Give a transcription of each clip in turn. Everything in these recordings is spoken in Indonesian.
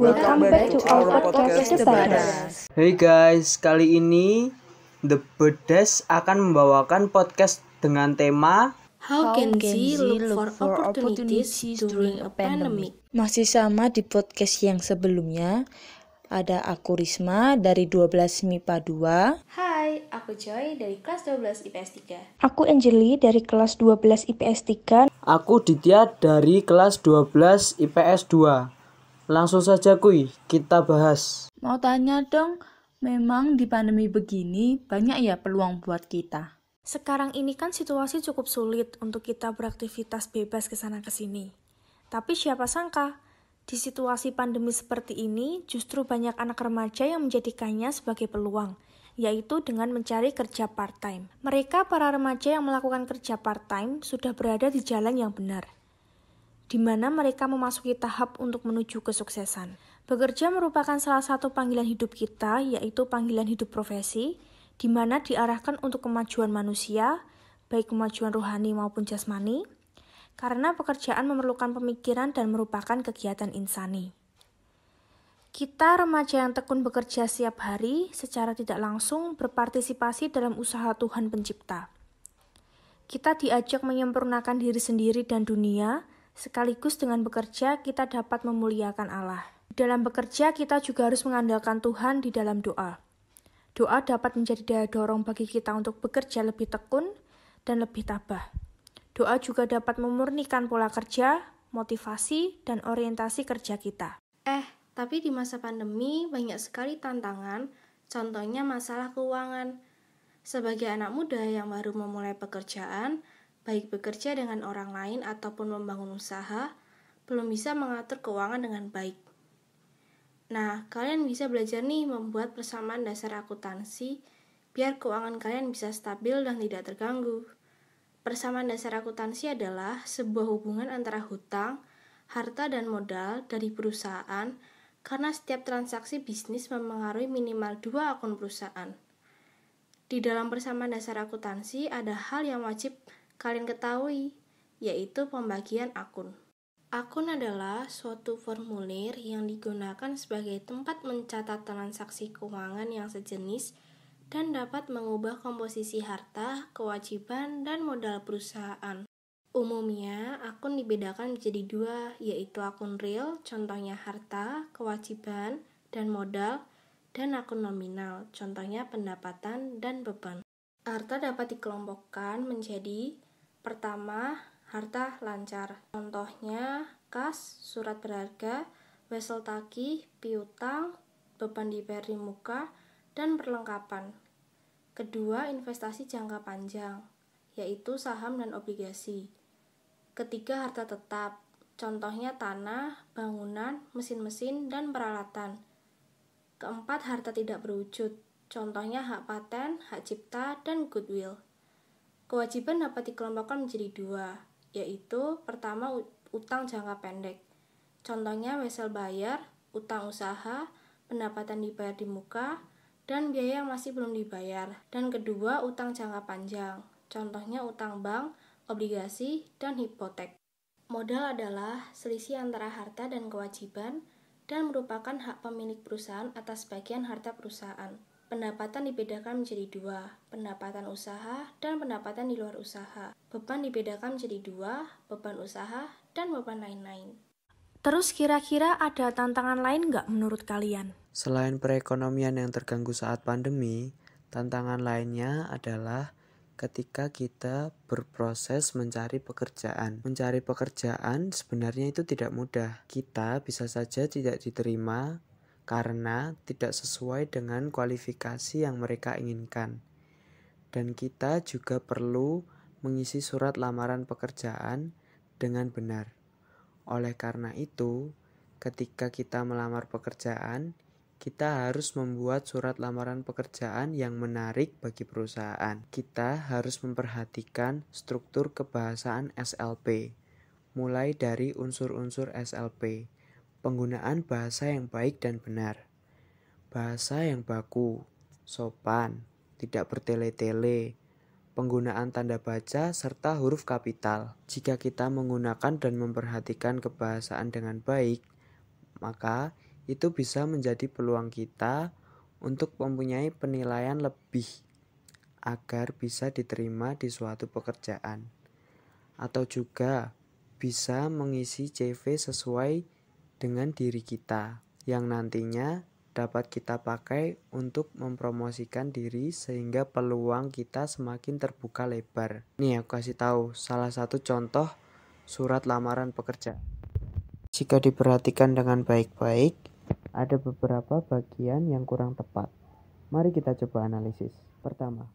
Welcome back to our podcast The Badas. Hey guys, kali ini The Badas akan membawakan podcast dengan tema How can Z look for opportunities during a pandemic? Masih sama di podcast yang sebelumnya. Ada aku Risma dari 12 MIPA 2. Hai, aku Joy dari kelas 12 IPS 3. Aku Angeli dari kelas 12 IPS 3. Aku Ditya dari kelas 12 IPS 2. Langsung saja kuy, kita bahas. Mau tanya dong, memang di pandemi begini banyak ya peluang buat kita? Sekarang ini kan situasi cukup sulit untuk kita beraktivitas bebas kesana kesini. Tapi siapa sangka, di situasi pandemi seperti ini justru banyak anak remaja yang menjadikannya sebagai peluang, yaitu dengan mencari kerja part-time. Mereka, para remaja yang melakukan kerja part-time, sudah berada di jalan yang benar, di mana mereka memasuki tahap untuk menuju kesuksesan. Bekerja merupakan salah satu panggilan hidup kita, yaitu panggilan hidup profesi, di mana diarahkan untuk kemajuan manusia, baik kemajuan rohani maupun jasmani, karena pekerjaan memerlukan pemikiran dan merupakan kegiatan insani. Kita remaja yang tekun bekerja setiap hari secara tidak langsung berpartisipasi dalam usaha Tuhan Pencipta. Kita diajak menyempurnakan diri sendiri dan dunia, sekaligus dengan bekerja kita dapat memuliakan Allah. Dalam bekerja kita juga harus mengandalkan Tuhan di dalam doa. Doa dapat menjadi daya dorong bagi kita untuk bekerja lebih tekun dan lebih tabah. Doa juga dapat memurnikan pola kerja, motivasi, dan orientasi kerja kita. Tapi di masa pandemi banyak sekali tantangan, contohnya masalah keuangan. Sebagai anak muda yang baru memulai pekerjaan, baik bekerja dengan orang lain ataupun membangun usaha, belum bisa mengatur keuangan dengan baik. Nah, kalian bisa belajar nih membuat persamaan dasar akuntansi, biar keuangan kalian bisa stabil dan tidak terganggu. Persamaan dasar akuntansi adalah sebuah hubungan antara hutang, harta, dan modal dari perusahaan, karena setiap transaksi bisnis memengaruhi minimal 2 akun perusahaan. Di dalam persamaan dasar akuntansi ada hal yang wajib kalian ketahui, yaitu pembagian akun. Akun adalah suatu formulir yang digunakan sebagai tempat mencatat transaksi keuangan yang sejenis dan dapat mengubah komposisi harta, kewajiban, dan modal perusahaan. Umumnya, akun dibedakan menjadi 2, yaitu akun real, contohnya harta, kewajiban, dan modal, dan akun nominal, contohnya pendapatan dan beban. Harta dapat dikelompokkan menjadi: pertama, harta lancar, contohnya kas, surat berharga, wesel tagih, piutang, beban dibayar di muka, dan perlengkapan. Kedua, investasi jangka panjang, yaitu saham dan obligasi. Ketiga, harta tetap, contohnya tanah, bangunan, mesin-mesin, dan peralatan. Keempat, harta tidak berwujud, contohnya hak paten, hak cipta, dan goodwill. Kewajiban dapat dikelompokkan menjadi 2, yaitu pertama, utang jangka pendek, contohnya wesel bayar, utang usaha, pendapatan dibayar di muka, dan biaya yang masih belum dibayar. Dan kedua, utang jangka panjang, contohnya utang bank, obligasi, dan hipotek. Modal adalah selisih antara harta dan kewajiban dan merupakan hak pemilik perusahaan atas bagian harta perusahaan. Pendapatan dibedakan menjadi 2, pendapatan usaha dan pendapatan di luar usaha. Beban dibedakan menjadi 2, beban usaha dan beban lain-lain. Terus kira-kira ada tantangan lain nggak menurut kalian? Selain perekonomian yang terganggu saat pandemi, tantangan lainnya adalah ketika kita berproses mencari pekerjaan. Mencari pekerjaan sebenarnya itu tidak mudah. Kita bisa saja tidak diterima karena tidak sesuai dengan kualifikasi yang mereka inginkan. Dan kita juga perlu mengisi surat lamaran pekerjaan dengan benar. Oleh karena itu, ketika kita melamar pekerjaan, kita harus membuat surat lamaran pekerjaan yang menarik bagi perusahaan. Kita harus memperhatikan struktur kebahasaan SLP, mulai dari unsur-unsur SLP, penggunaan bahasa yang baik dan benar, bahasa yang baku, sopan, tidak bertele-tele, penggunaan tanda baca, serta huruf kapital. Jika kita menggunakan dan memperhatikan kebahasaan dengan baik, maka itu bisa menjadi peluang kita untuk mempunyai penilaian lebih agar bisa diterima di suatu pekerjaan. Atau juga bisa mengisi CV sesuai dengan diri kita yang nantinya dapat kita pakai untuk mempromosikan diri sehingga peluang kita semakin terbuka lebar. Nih aku kasih tahu salah satu contoh surat lamaran pekerjaan. Jika diperhatikan dengan baik-baik, ada beberapa bagian yang kurang tepat. Mari kita coba analisis. Pertama,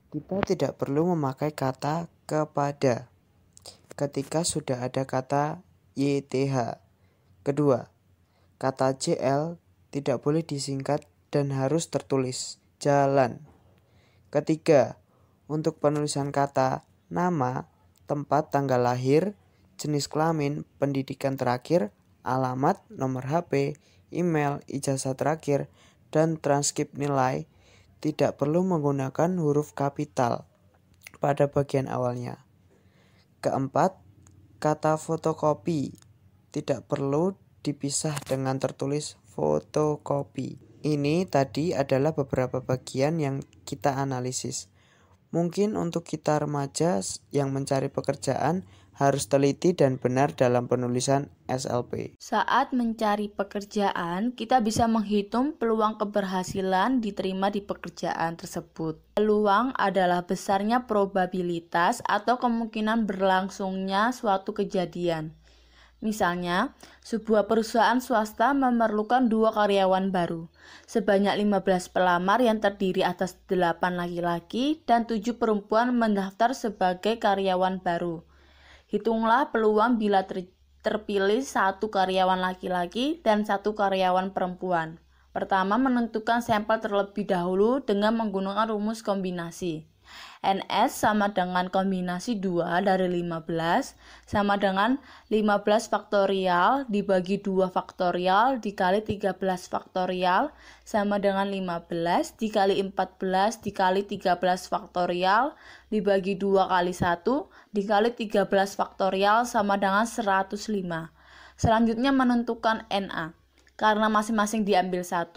kita tidak perlu memakai kata kepada ketika sudah ada kata YTH. Kedua, kata JL tidak boleh disingkat dan harus tertulis jalan. Ketiga, untuk penulisan kata nama, tempat tanggal lahir, jenis kelamin, pendidikan terakhir, alamat, nomor HP, email, ijazah terakhir, dan transkrip nilai tidak perlu menggunakan huruf kapital pada bagian awalnya. Keempat, kata fotokopi tidak perlu dipisah dengan tertulis fotokopi. Ini tadi adalah beberapa bagian yang kita analisis. Mungkin untuk kita remaja yang mencari pekerjaan harus teliti dan benar dalam penulisan SLP. Saat mencari pekerjaan, kita bisa menghitung peluang keberhasilan diterima di pekerjaan tersebut. Peluang adalah besarnya probabilitas atau kemungkinan berlangsungnya suatu kejadian. Misalnya, sebuah perusahaan swasta memerlukan 2 karyawan baru. Sebanyak 15 pelamar yang terdiri atas 8 laki-laki dan 7 perempuan mendaftar sebagai karyawan baru. Hitunglah peluang bila terpilih 1 karyawan laki-laki dan 1 karyawan perempuan. Pertama, menentukan sampel terlebih dahulu dengan menggunakan rumus kombinasi. NS sama dengan kombinasi 2 dari 15 sama dengan 15 faktorial dibagi 2 faktorial dikali 13 faktorial sama dengan 15 dikali 14 dikali 13 faktorial dibagi 2 kali 1 dikali 13 faktorial sama dengan 105. Selanjutnya menentukan NA. Karena masing-masing diambil 1,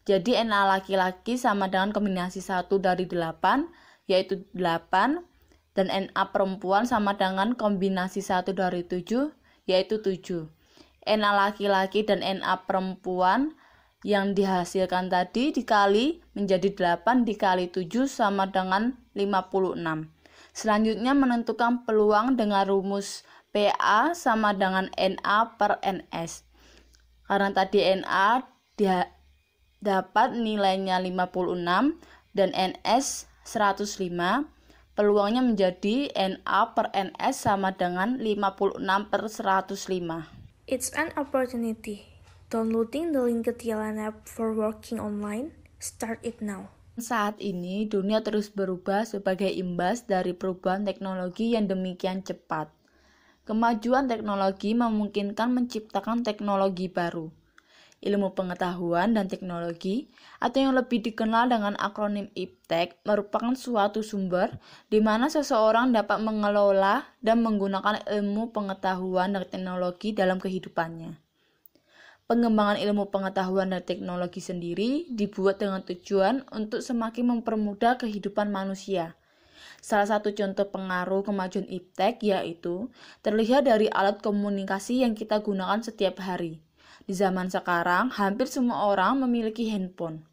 jadi NA laki-laki sama dengan kombinasi 1 dari 8 yaitu 8, dan NA perempuan sama dengan kombinasi 1 dari 7, yaitu 7. NA laki-laki dan NA perempuan yang dihasilkan tadi dikali menjadi 8 dikali 7 sama dengan 56. Selanjutnya menentukan peluang dengan rumus PA sama dengan NA per NS. Karena tadi NA dapat nilainya 56 dan NS 105, peluangnya menjadi NA per NS sama dengan 56 per 105. It's an opportunity. Downloading the LinkedIn app for working online, start it now. Saat ini, dunia terus berubah sebagai imbas dari perubahan teknologi yang demikian cepat. Kemajuan teknologi memungkinkan menciptakan teknologi baru. Ilmu pengetahuan dan teknologi, atau yang lebih dikenal dengan akronim IPTEK, merupakan suatu sumber di mana seseorang dapat mengelola dan menggunakan ilmu pengetahuan dan teknologi dalam kehidupannya. Pengembangan ilmu pengetahuan dan teknologi sendiri dibuat dengan tujuan untuk semakin mempermudah kehidupan manusia. Salah satu contoh pengaruh kemajuan IPTEK yaitu terlihat dari alat komunikasi yang kita gunakan setiap hari. Di zaman sekarang, hampir semua orang memiliki handphone.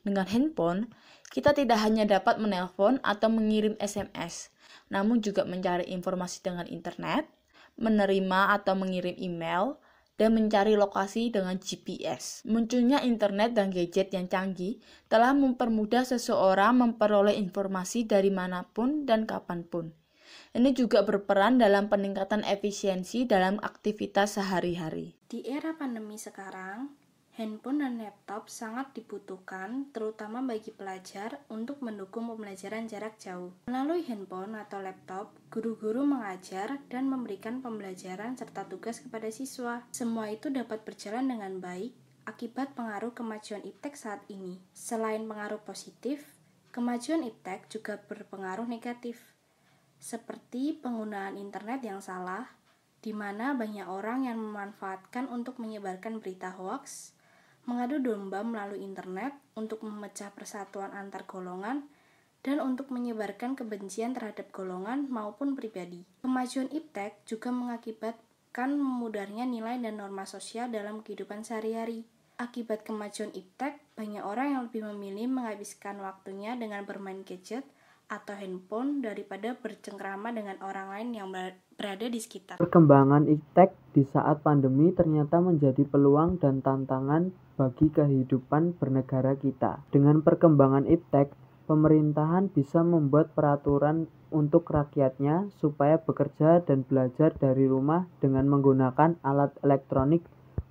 Dengan handphone, kita tidak hanya dapat menelpon atau mengirim SMS, namun juga mencari informasi dengan internet, menerima atau mengirim email, dan mencari lokasi dengan GPS. Munculnya internet dan gadget yang canggih telah mempermudah seseorang memperoleh informasi dari manapun dan kapanpun. Ini juga berperan dalam peningkatan efisiensi dalam aktivitas sehari-hari. Di era pandemi sekarang, handphone dan laptop sangat dibutuhkan, terutama bagi pelajar untuk mendukung pembelajaran jarak jauh. Melalui handphone atau laptop, guru-guru mengajar dan memberikan pembelajaran serta tugas kepada siswa. Semua itu dapat berjalan dengan baik akibat pengaruh kemajuan IPTEK saat ini. Selain pengaruh positif, kemajuan IPTEK juga berpengaruh negatif, seperti penggunaan internet yang salah, di mana banyak orang yang memanfaatkan untuk menyebarkan berita hoaks, mengadu domba melalui internet untuk memecah persatuan antar golongan, dan untuk menyebarkan kebencian terhadap golongan maupun pribadi. Kemajuan iptek juga mengakibatkan memudarnya nilai dan norma sosial dalam kehidupan sehari-hari. Akibat kemajuan iptek, banyak orang yang lebih memilih menghabiskan waktunya dengan bermain gadget atau handphone daripada bercengkrama dengan orang lain yang berada di sekitar. Perkembangan iptek di saat pandemi ternyata menjadi peluang dan tantangan bagi kehidupan bernegara kita. Dengan perkembangan iptek, pemerintahan bisa membuat peraturan untuk rakyatnya supaya bekerja dan belajar dari rumah dengan menggunakan alat elektronik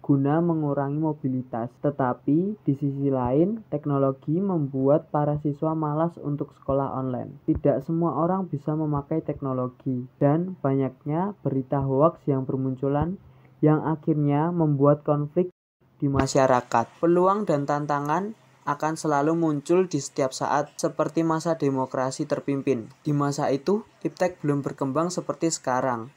guna mengurangi mobilitas. Tetapi di sisi lain, teknologi membuat para siswa malas untuk sekolah online. Tidak semua orang bisa memakai teknologi, dan banyaknya berita hoaks yang bermunculan yang akhirnya membuat konflik di masyarakat. Peluang dan tantangan akan selalu muncul di setiap saat, seperti masa demokrasi terpimpin. Di masa itu, iptek belum berkembang seperti sekarang,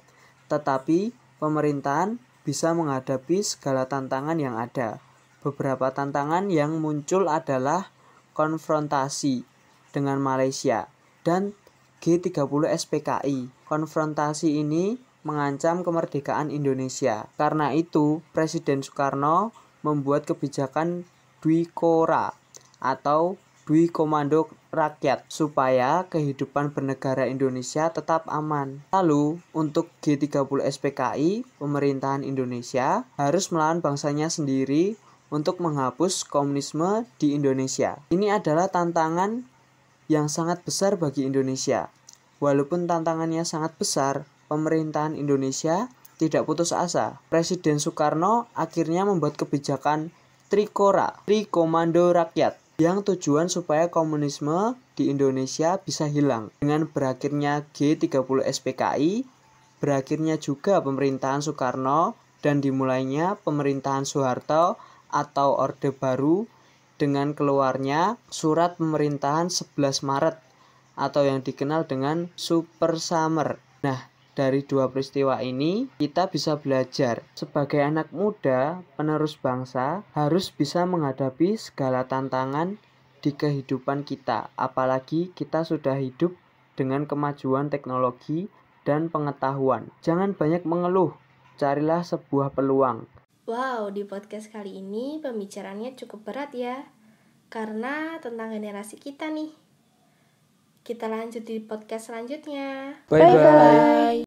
tetapi pemerintahan bisa menghadapi segala tantangan yang ada. Beberapa tantangan yang muncul adalah konfrontasi dengan Malaysia dan G30 SPKI. Konfrontasi ini mengancam kemerdekaan Indonesia. Karena itu, Presiden Soekarno membuat kebijakan Dwi Kora atau Dwi Komando Rakyat supaya kehidupan bernegara Indonesia tetap aman. Lalu, untuk G30 SPKI, pemerintahan Indonesia harus melawan bangsanya sendiri untuk menghapus komunisme di Indonesia. Ini adalah tantangan yang sangat besar bagi Indonesia. Walaupun tantangannya sangat besar, pemerintahan Indonesia tidak putus asa. Presiden Soekarno akhirnya membuat kebijakan Trikora, Tri Komando Rakyat, yang tujuan supaya komunisme di Indonesia bisa hilang. Dengan berakhirnya G30 SPKI, berakhirnya juga pemerintahan Soekarno dan dimulainya pemerintahan Soeharto atau Orde Baru dengan keluarnya surat pemerintahan 11 Maret atau yang dikenal dengan Super Summer. Nah, dari dua peristiwa ini, kita bisa belajar sebagai anak muda, penerus bangsa, harus bisa menghadapi segala tantangan di kehidupan kita. Apalagi kita sudah hidup dengan kemajuan teknologi dan pengetahuan. Jangan banyak mengeluh, carilah sebuah peluang. Wow, di podcast kali ini pembicaraannya cukup berat ya, karena tentang generasi kita nih. Kita lanjut di podcast selanjutnya. Bye-bye.